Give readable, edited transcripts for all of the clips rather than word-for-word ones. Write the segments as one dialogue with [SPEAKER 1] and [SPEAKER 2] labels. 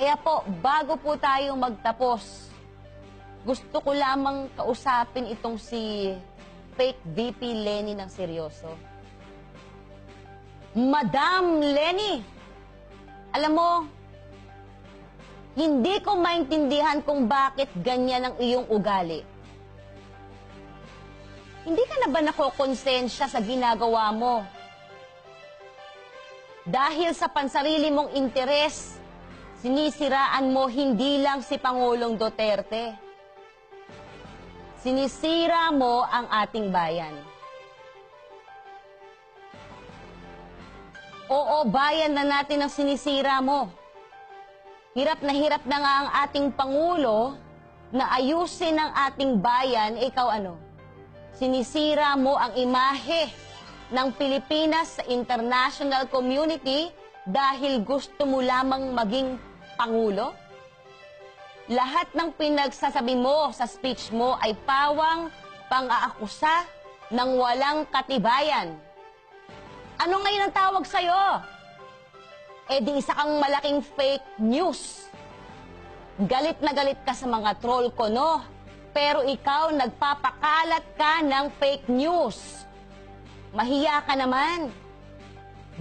[SPEAKER 1] Kaya po, bago po tayo magtapos, gusto ko lamang kausapin itong si fake VP Leni ng seryoso. Madam Leni, alam mo, hindi ko maintindihan kung bakit ganyan ang iyong ugali. Hindi ka na ba nakokonsensya sa ginagawa mo? Dahil sa pansarili mong interes, sinisiraan mo hindi lang si Pangulong Duterte. Sinisira mo ang ating bayan. Oo, bayan na natin ang sinisira mo. Hirap na nga ang ating Pangulo na ayusin ang ating bayan, ikaw ano? Sinisira mo ang imahe ng Pilipinas sa international community dahil gusto mo lamang maging Pangulo? Lahat ng pinagsasabi mo sa speech mo ay pawang pang-aakusa ng walang katibayan. Ano ngayon ang tawag sa'yo? Eh di isa kang malaking fake news. Galit na galit ka sa mga troll ko, no? Pero ikaw nagpapakalat ka ng fake news. Mahiya ka naman.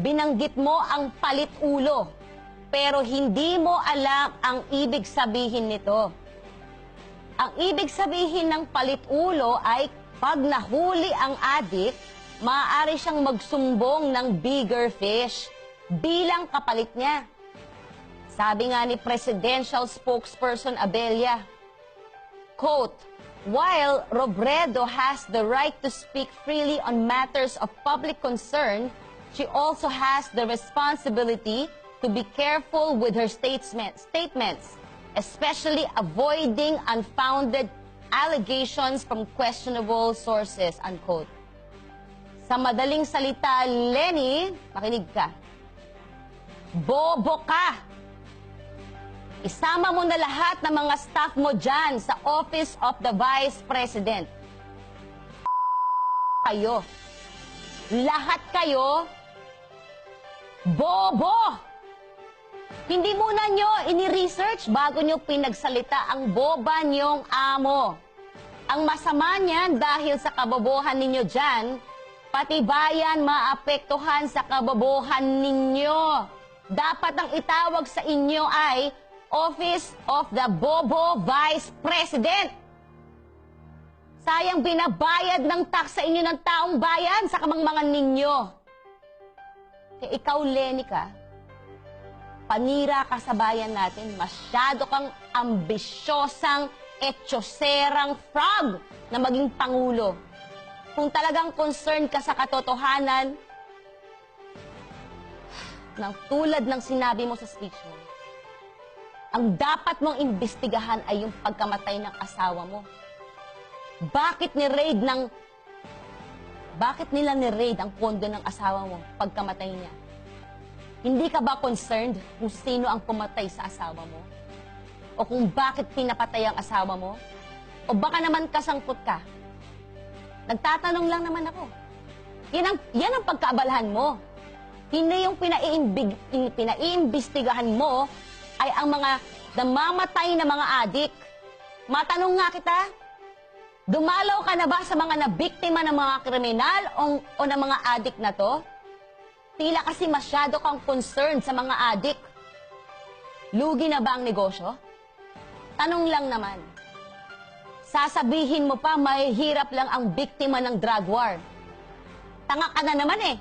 [SPEAKER 1] Binanggit mo ang palit ulo, pero hindi mo alam ang ibig sabihin nito. Ang ibig sabihin ng palit ulo ay pag nahuli ang adik, maaari siyang magsumbong ng bigger fish bilang kapalit niya. Sabi nga ni Presidential Spokesperson Abella, quote, "While Robredo has the right to speak freely on matters of public concern, she also has the responsibility to be careful with her statements, especially avoiding unfounded allegations from questionable sources," unquote. Sa madaling salita, Leni, makinig ka. Bobo ka! Isama mo na lahat ng mga staff mo dyan sa Office of the Vice President. Kayo. Lahat kayo, bobo! Hindi muna nyo ini-research bago nyo pinagsalita ang boba nyong amo. Ang masama niyan dahil sa kabobohan ninyo dyan, pati bayan maapektuhan sa kabobohan ninyo. Dapat ang itawag sa inyo ay Office of the Bobo Vice President. Sayang binabayad ng tax sa inyo ng taong bayan sa kamangmangan ninyo. Kaya ikaw, Leni ka, panira ka sa bayan natin, masyado kang ambisyosang etyoserang frog na maging Pangulo. Kung talagang concerned ka sa katotohanan, ng tulad ng sinabi mo sa speech mo, ang dapat mong imbestigahan ay yung pagkamatay ng asawa mo. Bakit nila ni-raid ang pondo ng asawa mo pagkamatay niya? Hindi ka ba concerned kung sino ang pumatay sa asawa mo? O kung bakit pinapatay ang asawa mo? O baka naman kasangkot ka? Nagtatanong lang naman ako. Yan ang pagkaabalahan mo. Hindi yung pinaiimbestigahan mo ay ang mga namamatay na mga adik. Matanong nga kita, dumalaw ka na ba sa mga nabiktima ng mga kriminal o ng mga adik na to? Tila kasi masyado kang concerned sa mga adik. Lugi na ba ang negosyo? Tanong lang naman. Sasabihin mo pa, mahihirap lang ang biktima ng drug war. Tanga ka na naman eh.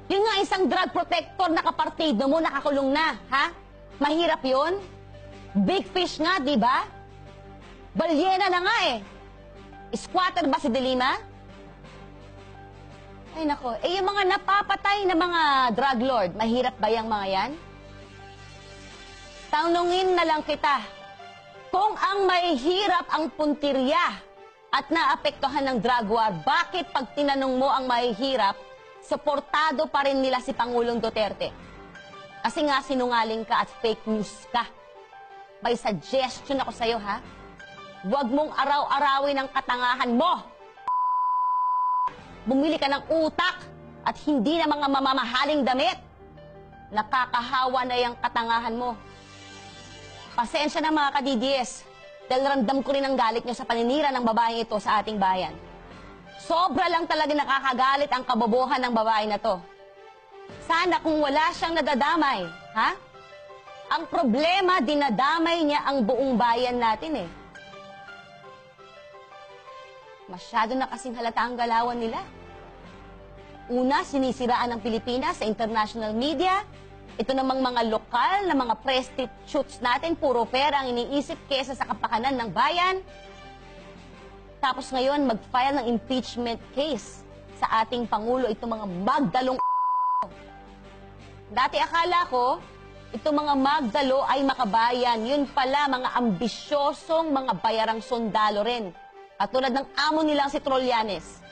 [SPEAKER 1] Yung nga isang drug protector na kapartido mo, nakakulong na, ha? Mahirap yun? Big fish nga, di ba? Balyena na nga eh. Squatter ba si Delima? Ay nako, eh yung mga napapatay na mga drug lord, mahirap ba yung mga yan? Tanungin na lang kita, kung ang mahihirap ang puntirya at naapektuhan ng drug war, bakit pag tinanong mo ang mahihirap, suportado pa rin nila si Pangulong Duterte? Kasi nga sinungaling ka at fake news ka. May suggestion ako sa'yo, ha? Huwag mong araw-arawin ang katangahan mo. Bumili ka ng utak at hindi na mga mamamahaling damit. Nakakahawa na yung katangahan mo. Pasensya na mga ka-DDS, dahil ramdam ko rin ang galit nyo sa paninira ng babaeng ito sa ating bayan. Sobra lang talaga nakakagalit ang kabobohan ng babae na to. Sana kung wala siyang nadadamay, ha? Ang problema, dinadamay niya ang buong bayan natin eh. Masyado na kasing halata ang galawan nila. Una, sinisiraan ng Pilipinas sa international media. Ito namang mga lokal na mga prostitutes natin, puro pera ang iniisip kesa sa kapakanan ng bayan. Tapos ngayon, mag-file ng impeachment case sa ating Pangulo, itong mga magdalong Dati akala ko, itong mga magdalo ay makabayan. Yun pala, mga ambisyosong mga bayarang sundalo rin. Katulad ng amo nilang si Trollanes.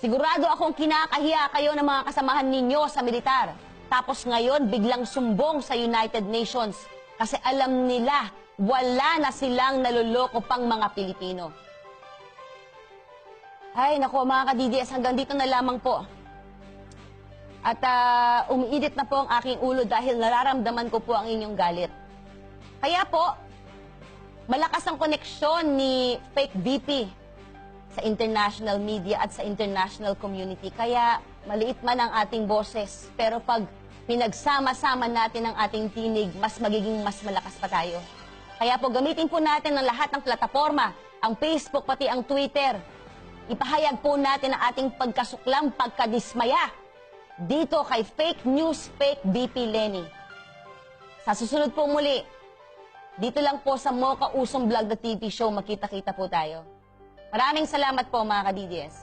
[SPEAKER 1] Sigurado akong kinakahiya kayo ng mga kasamahan ninyo sa militar. Tapos ngayon, biglang sumbong sa United Nations. Kasi alam nila, wala na silang naluloko pang mga Pilipino. Ay, naku mga ka-DDS, hanggang dito na lamang po. At umiinit na po ang aking ulo dahil nararamdaman ko po ang inyong galit. Kaya po, malakas ang koneksyon ni fake VP sa international media at sa international community. Kaya maliit man ang ating boses, pero pag pinagsama-sama natin ang ating tinig, mas magiging mas malakas pa tayo. Kaya po gamitin po natin ang lahat ng plataforma, ang Facebook pati ang Twitter. Ipahayag po natin ang ating pagkasuklang, pagkadismaya dito kay Fake News, Fake BP Lenny. Sa susunod po muli, dito lang po sa Mocha Usong Vlog na TV show, makita-kita po tayo. Maraming salamat po mga ka-DDS.